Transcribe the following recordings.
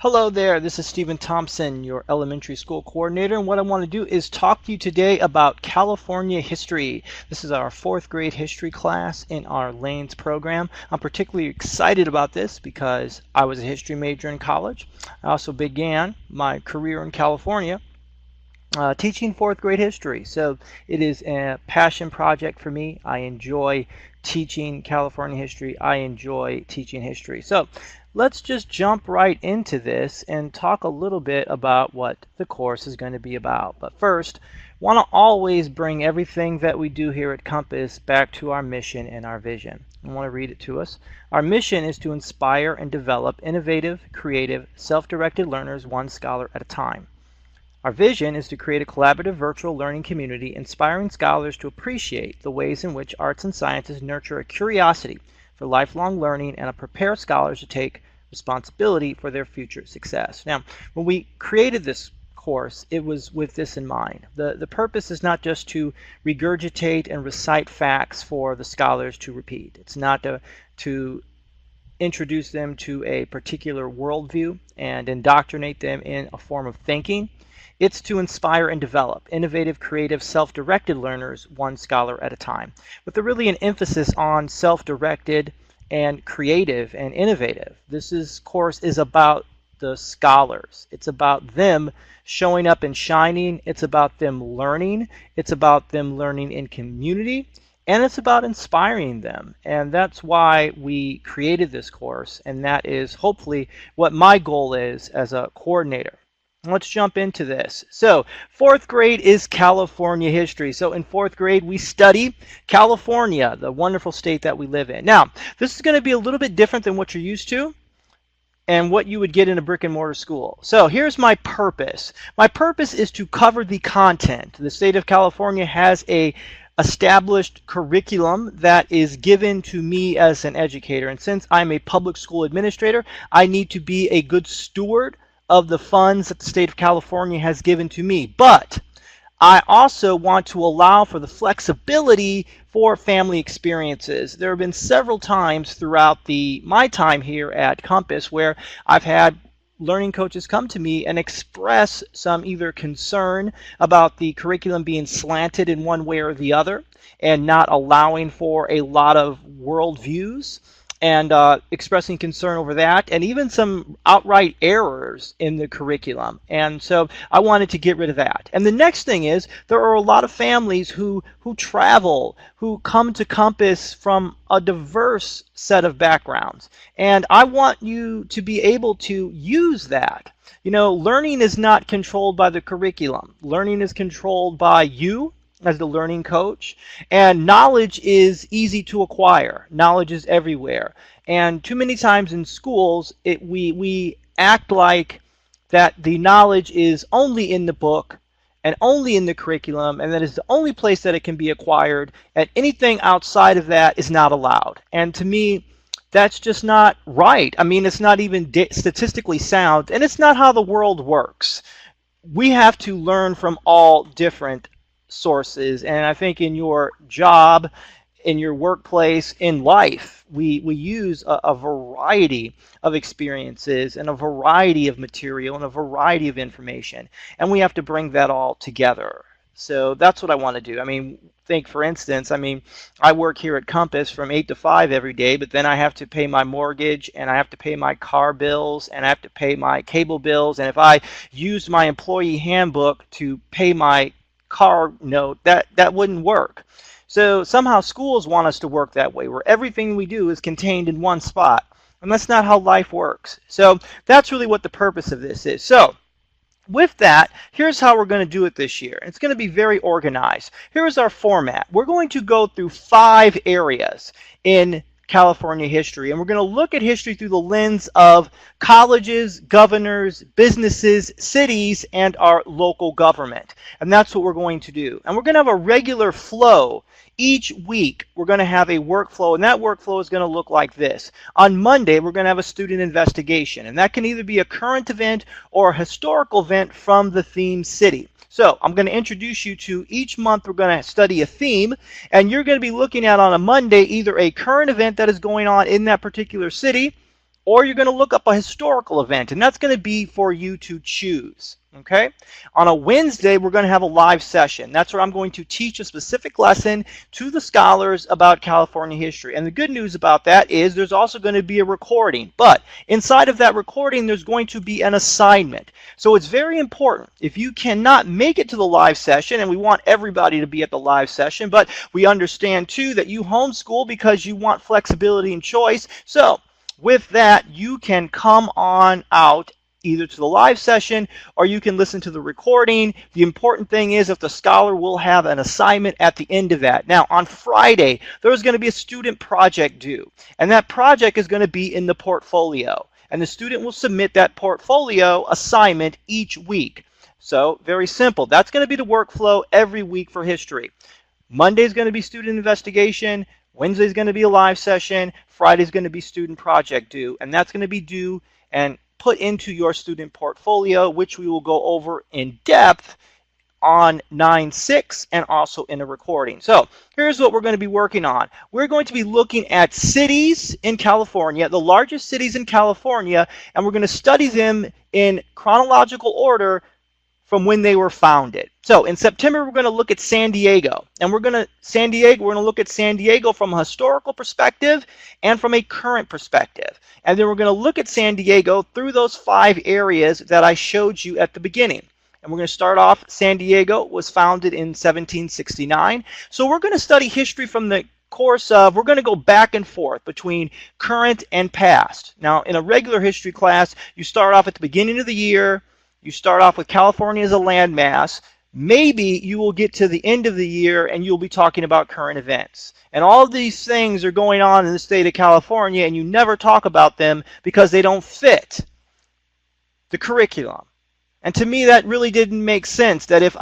Hello there, this is Stephen Thompson, your elementary school coordinator, and what I want to do is talk to you today about California history. This is our fourth grade history class in our Lanes program. I'm particularly excited about this because I was a history major in college. I also began my career in California teaching fourth grade history. So it is a passion project for me. I enjoy teaching California history. I enjoy teaching history. So let's just jump right into this and talk a little bit about what the course is going to be about. But first, want to always bring everything that we do here at Compass back to our mission and our vision. I want to read it to us. Our mission is to inspire and develop innovative, creative, self-directed learners one scholar at a time. Our vision is to create a collaborative virtual learning community inspiring scholars to appreciate the ways in which arts and sciences nurture a curiosity for lifelong learning and prepare scholars to take responsibility for their future success. Now, when we created this course, it was with this in mind. The purpose is not just to regurgitate and recite facts for the scholars to repeat. It's not to introduce them to a particular worldview and indoctrinate them in a form of thinking. It's to inspire and develop innovative, creative, self-directed learners one scholar at a time, with really an emphasis on self-directed and creative and innovative. This course is about the scholars. It's about them showing up and shining. It's about them learning. It's about them learning in community. And it's about inspiring them. And that's why we created this course. And that is hopefully what my goal is as a coordinator. Let's jump into this. So, fourth grade is California history. So in fourth grade, we study California, the wonderful state that we live in. Now, this is going to be a little bit different than what you're used to and what you would get in a brick and mortar school. So here's my purpose. My purpose is to cover the content. The state of California has a established curriculum that is given to me as an educator. And since I'm a public school administrator, I need to be a good steward of the funds that the state of California has given to me. But I also want to allow for the flexibility for family experiences. There have been several times throughout my time here at Compass where I've had learning coaches come to me and express some either concern about the curriculum being slanted in one way or the other and not allowing for a lot of worldviews, and expressing concern over that, and even some outright errors in the curriculum. And so I wanted to get rid of that. And the next thing is there are a lot of families who travel, who come to Compass from a diverse set of backgrounds. And I want you to be able to use that. You know, learning is not controlled by the curriculum. Learning is controlled by you as the learning coach, and knowledge is easy to acquire. Knowledge is everywhere, and too many times in schools we act like that the knowledge is only in the book and only in the curriculum, and that is the only place that it can be acquired, and anything outside of that is not allowed. And to me, that's just not right. I mean, it's not even statistically sound, and it's not how the world works. We have to learn from all different sources, and I think in your job, in your workplace, in life, we use a variety of experiences and a variety of material and a variety of information, and we have to bring that all together. So that's what I want to do. I mean, think for instance, I work here at Compass from 8 to 5 every day, but then I have to pay my mortgage, and I have to pay my car bills, and I have to pay my cable bills, and if I use my employee handbook to pay my car note, that wouldn't work. So somehow schools want us to work that way, where everything we do is contained in one spot, and that's not how life works. So that's really what the purpose of this is. So with that, here's how we're going to do it this year. It's going to be very organized. Here's our format. We're going to go through 5 areas in California history, and we're going to look at history through the lens of colleges, governors, businesses, cities, and our local government. And that's what we're going to do. And we're going to have a regular flow. Each week we're going to have a workflow, and that workflow is going to look like this. On Monday we're going to have a student investigation, and that can either be a current event or a historical event from the theme city. So I'm going to introduce you to each month we're going to study a theme, and you're going to be looking at on a Monday either a current event that is going on in that particular city, or you're going to look up a historical event, and that's going to be for you to choose. Okay? On a Wednesday, we're going to have a live session. That's where I'm going to teach a specific lesson to the scholars about California history. And the good news about that is there's also going to be a recording. But inside of that recording, there's going to be an assignment. So it's very important. If you cannot make it to the live session, and we want everybody to be at the live session, but we understand too that you homeschool because you want flexibility and choice. So with that, you can come on out either to the live session or you can listen to the recording. The important thing is that the scholar will have an assignment at the end of that. Now, on Friday, there's going to be a student project due, and that project is going to be in the portfolio. And the student will submit that portfolio assignment each week. So, very simple. That's going to be the workflow every week for history. Monday is going to be student investigation. Wednesday is going to be a live session. Friday is going to be student project due. And that's going to be due and put into your student portfolio, which we will go over in depth on 9/6 and also in a recording. So here's what we're going to be working on. We're going to be looking at cities in California, the largest cities in California, and we're going to study them in chronological order from when they were founded. So in September, we're going to look at San Diego, and we're going to look at San Diego from a historical perspective and from a current perspective. And then we're going to look at San Diego through those 5 areas that I showed you at the beginning. And we're going to start off, San Diego was founded in 1769. So we're going to study history from the course of, we're going to go back and forth between current and past. Now, in a regular history class, you start off at the beginning of the year. You start off with California as a landmass. Maybe you will get to the end of the year and you'll be talking about current events. And all of these things are going on in the state of California, and you never talk about them because they don't fit the curriculum. And to me, that really didn't make sense, that if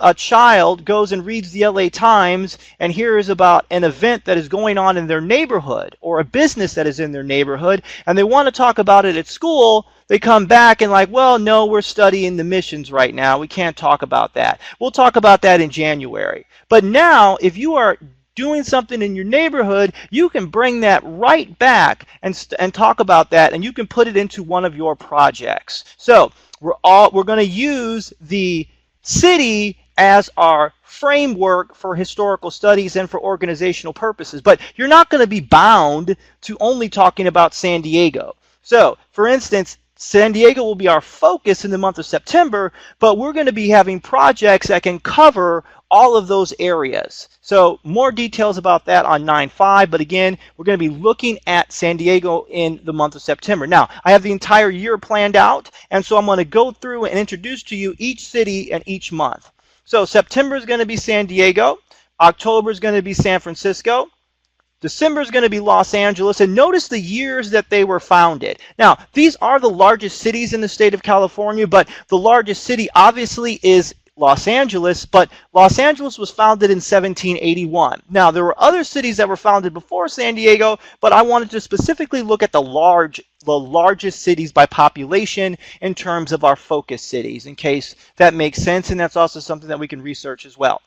a child goes and reads the LA Times and hears about an event that is going on in their neighborhood or a business that is in their neighborhood, and they want to talk about it at school, they come back and like, well, no, we're studying the missions right now. We can't talk about that. We'll talk about that in January. But now, if you are doing something in your neighborhood, you can bring that right back and talk about that, and you can put it into one of your projects. So we're going to use the city as our framework for historical studies and for organizational purposes, but you're not going to be bound to only talking about San Diego. So, for instance, San Diego will be our focus in the month of September, but we're going to be having projects that can cover all of those areas. So more details about that on 9/5, but again, we're going to be looking at San Diego in the month of September. Now, I have the entire year planned out, and so I'm going to go through and introduce to you each city and each month. So September is going to be San Diego, October is going to be San Francisco, December is going to be Los Angeles, and notice the years that they were founded. Now, these are the largest cities in the state of California, but the largest city obviously is Los Angeles, but Los Angeles was founded in 1781. Now, there were other cities that were founded before San Diego, but I wanted to specifically look at the largest cities by population in terms of our focus cities, in case that makes sense, and that's also something that we can research as well.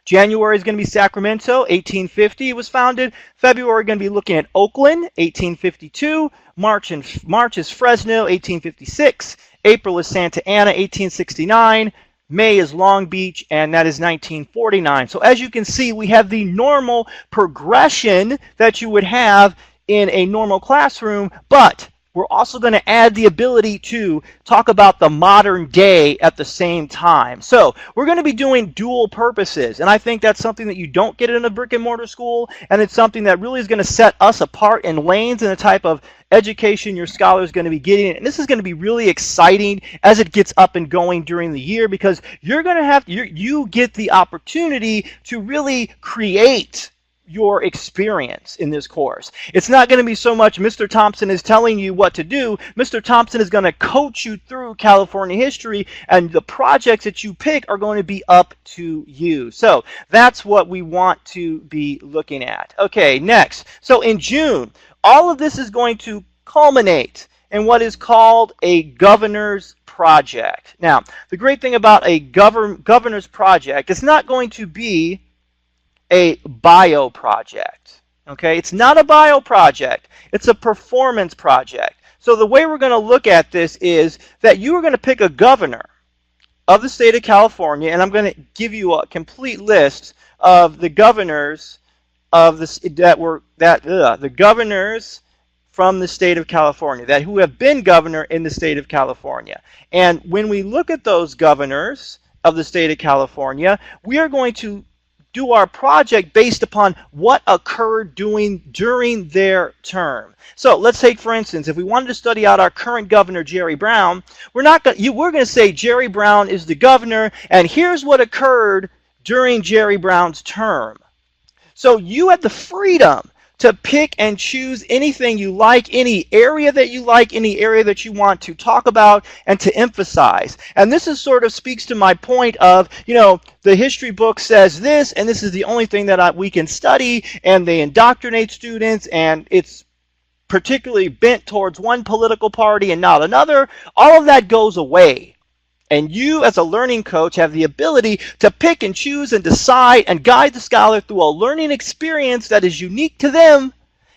January is going to be Sacramento, 1850 it was founded. February going to be looking at Oakland, 1852. March is Fresno, 1856. April is Santa Ana, 1869. May is Long Beach, and that is 1949. So as you can see, we have the normal progression that you would have in a normal classroom, but we're also going to add the ability to talk about the modern day at the same time. So we're going to be doing dual purposes, and I think that's something that you don't get in a brick and mortar school, and it's something that really is going to set us apart in lanes and the type of education your scholar is going to be getting. And this is going to be really exciting as it gets up and going during the year, because you're going to have you get the opportunity to really create your experience in this course. It's not going to be so much Mr. Thompson is telling you what to do. Mr. Thompson is going to coach you through California history, and the projects that you pick are going to be up to you. So that's what we want to be looking at. Okay, next. So in June, all of this is going to culminate in what is called a governor's project. Now, the great thing about a governor's project, it's not going to be a bio project. Okay, it's not a bio project, it's a performance project. So the way we're going to look at this is that you are going to pick a governor of the state of California, and I'm going to give you a complete list of the governors of the governors from the state of California that who have been governor in the state of California. And when we look at those governors of the state of California, we are going to do our project based upon what occurred during their term. So let's take, for instance, if we wanted to study out our current governor, Jerry Brown, we're going to say Jerry Brown is the governor, and here's what occurred during Jerry Brown's term. So you have the freedom to pick and choose anything you like, any area that you like, any area that you want to talk about and to emphasize. And this is sort of speaks to my point of, the history book says this, and this is the only thing that we can study, and they indoctrinate students, and it's particularly bent towards one political party and not another. All of that goes away. And you, as a learning coach, have the ability to pick and choose and decide and guide the scholar through a learning experience that is unique to them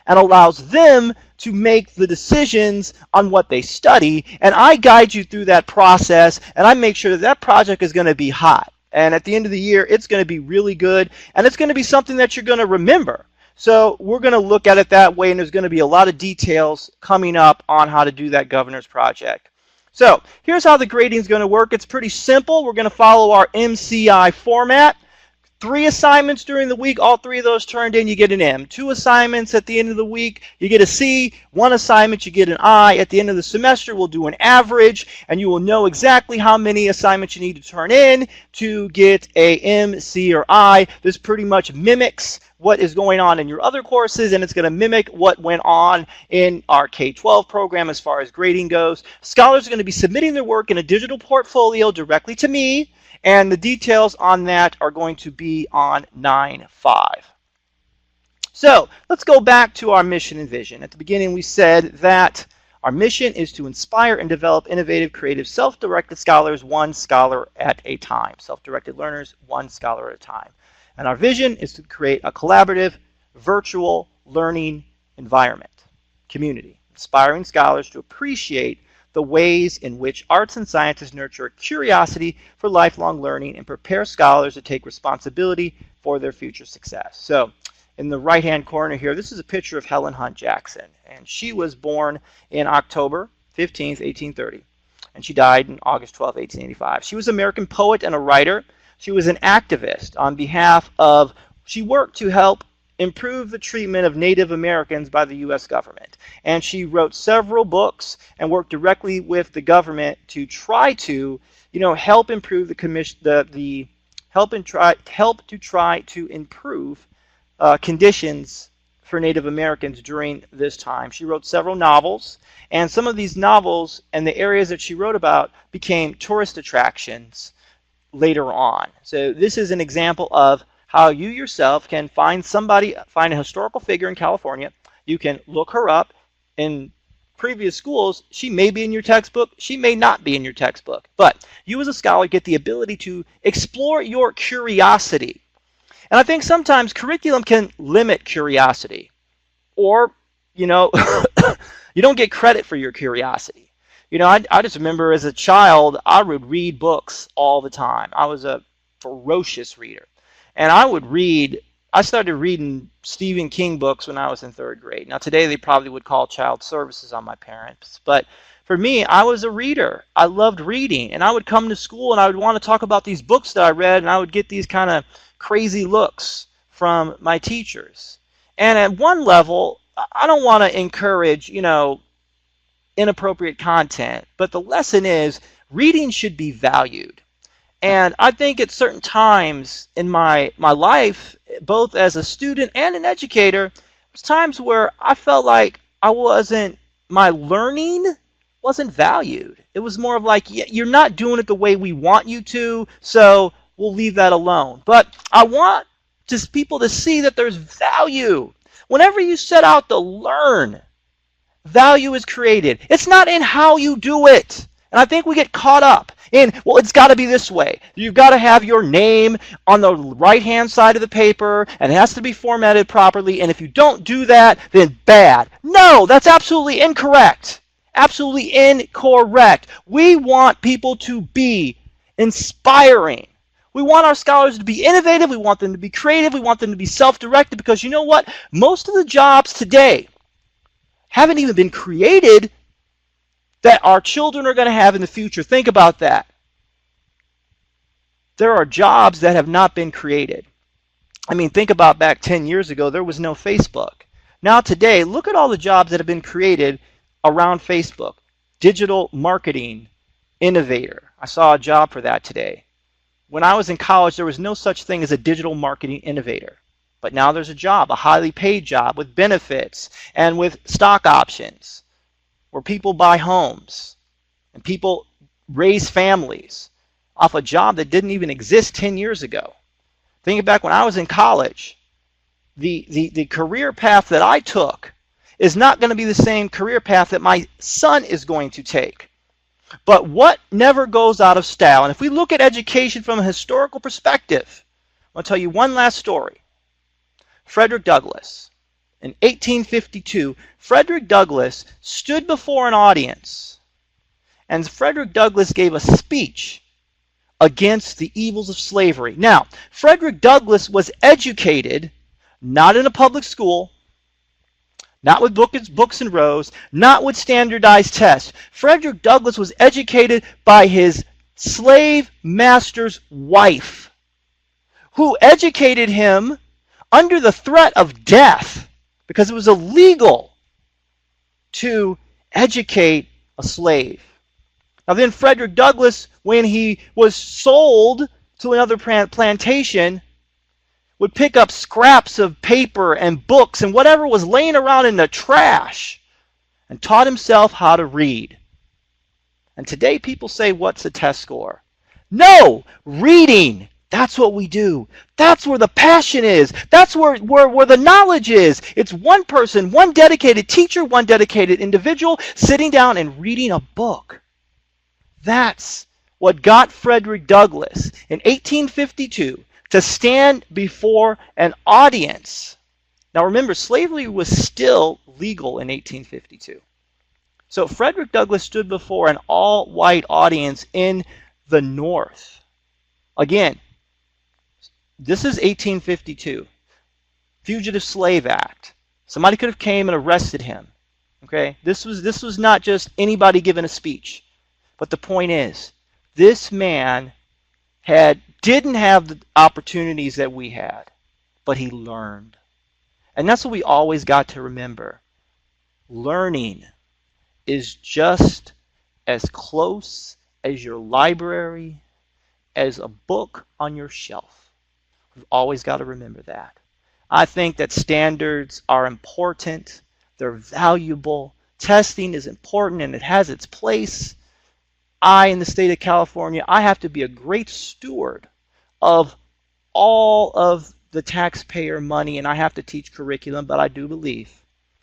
and allows them to make the decisions on what they study. And I guide you through that process, and I make sure that that project is going to be hot. And at the end of the year, it's going to be really good, and it's going to be something that you're going to remember. So we're going to look at it that way, and there's going to be a lot of details coming up on how to do that governor's project. So here's how the grading is going to work. It's pretty simple. We're going to follow our MCI format. 3 assignments during the week, all 3 of those turned in, you get an M. 2 assignments at the end of the week, you get a C. 1 assignment, you get an I. At the end of the semester, we'll do an average, and you will know exactly how many assignments you need to turn in to get a M, C, or I. This pretty much mimics what is going on in your other courses, and it's going to mimic what went on in our K-12 program as far as grading goes. Scholars are going to be submitting their work in a digital portfolio directly to me, and the details on that are going to be on 9/5. So let's go back to our mission and vision. At the beginning, we said that our mission is to inspire and develop innovative, creative, self-directed scholars, one scholar at a time. Self-directed learners, one scholar at a time. And our vision is to create a collaborative, virtual learning environment, community, inspiring scholars to appreciate the ways in which arts and sciences nurture a curiosity for lifelong learning and prepare scholars to take responsibility for their future success. So in the right-hand corner here, this is a picture of Helen Hunt Jackson. And she was born in October 15th, 1830. And she died in August 12th, 1885. She was an American poet and a writer. She was an activist on behalf of, she worked to help improve the treatment of Native Americans by the U.S. government. And she wrote several books and worked directly with the government to try to, help improve improve conditions for Native Americans during this time. She wrote several novels, and some of these novels and the areas that she wrote about became tourist attractions later on. So this is an example of how you yourself can find a historical figure in California. You can look her up in previous schools. She may be in your textbook. She may not be in your textbook. But you as a scholar get the ability to explore your curiosity. And I think sometimes curriculum can limit curiosity. Or, you don't get credit for your curiosity. I just remember as a child, I would read books all the time. I was a ferocious reader. And I started reading Stephen King books when I was in 3rd grade. Now today they probably would call child services on my parents. But for me, I was a reader. I loved reading. And I would come to school and I would want to talk about these books that I read, and I would get these kind of crazy looks from my teachers. And at one level, I don't want to encourage, inappropriate content, but the lesson is reading should be valued. And I think at certain times in my life, both as a student and an educator, there's times where I felt like my learning wasn't valued. It was more of like, you're not doing it the way we want you to, so we'll leave that alone. But I want just people to see that there's value. Whenever you set out to learn, value is created. It's not in how you do it. And I think we get caught up in, well, it's got to be this way. You've got to have your name on the right-hand side of the paper, and it has to be formatted properly, and if you don't do that, then bad. No, that's absolutely incorrect. Absolutely incorrect. We want people to be inspiring. We want our scholars to be innovative. We want them to be creative. We want them to be self-directed, because you know what? Most of the jobs today haven't even been created that our children are going to have in the future. Think about that. There are jobs that have not been created. I mean, think about back 10 years ago, there was no Facebook. Now today, look at all the jobs that have been created around Facebook. Digital marketing innovator. I saw a job for that today. When I was in college, there was no such thing as a digital marketing innovator. But now there's a job, a highly paid job with benefits and with stock options, where people buy homes and people raise families off a job that didn't even exist 10 years ago. Thinking back when I was in college, the career path that I took is not going to be the same career path that my son is going to take. But what never goes out of style, and if we look at education from a historical perspective, I'll tell you one last story. Frederick Douglass. In 1852, Frederick Douglass stood before an audience, and Frederick Douglass gave a speech against the evils of slavery. Now, Frederick Douglass was educated not in a public school, not with books and rows, not with standardized tests. Frederick Douglass was educated by his slave master's wife, who educated him under the threat of death, because it was illegal to educate a slave. Now then Frederick Douglass, when he was sold to another plantation, would pick up scraps of paper and books and whatever was laying around in the trash and taught himself how to read. And today people say, what's a test score? No, reading. That's what we do. That's where the passion is. That's where the knowledge is. It's one person, one dedicated teacher, one dedicated individual sitting down and reading a book. That's what got Frederick Douglass in 1852 to stand before an audience. Now remember, slavery was still legal in 1852. So Frederick Douglass stood before an all-white audience in the North. Again, this is 1852. Fugitive Slave Act. Somebody could have came and arrested him. Okay? This was not just anybody giving a speech. But the point is, this man didn't have the opportunities that we had, but he learned. And that's what we always got to remember. Learning is just as close as your library, as a book on your shelf. We've always got to remember that. I think that standards are important. They're valuable. Testing is important and it has its place. In the state of California, I have to be a great steward of all of the taxpayer money, and I have to teach curriculum, but I do believe,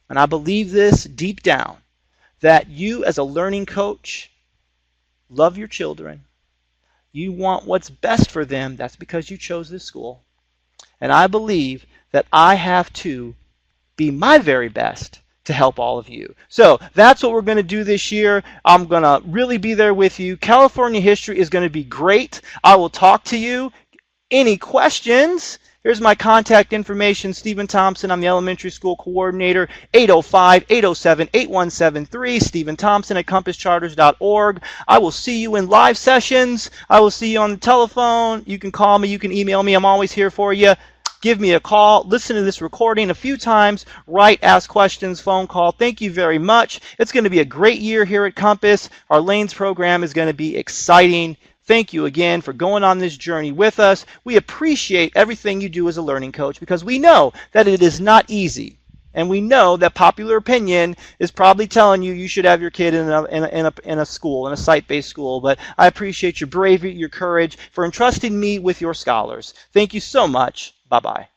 and I believe this deep down, that you as a learning coach love your children. You want what's best for them. That's because you chose this school. And I believe that I have to be my very best to help all of you. So that's what we're going to do this year. I'm going to really be there with you. California history is going to be great. I will talk to you. Any questions? Here's my contact information, Stephen Thompson. I'm the elementary school coordinator, 805-807-8173, Stephen Thompson at compasscharters.org. I will see you in live sessions. I will see you on the telephone. You can call me. You can email me. I'm always here for you. Give me a call. Listen to this recording a few times. Write, ask questions, phone call. Thank you very much. It's going to be a great year here at Compass. Our Lanes program is going to be exciting. Thank you again for going on this journey with us. We appreciate everything you do as a learning coach, because we know that it is not easy. And we know that popular opinion is probably telling you you should have your kid in a school, in a site-based school. But I appreciate your bravery, your courage for entrusting me with your scholars. Thank you so much. Bye-bye.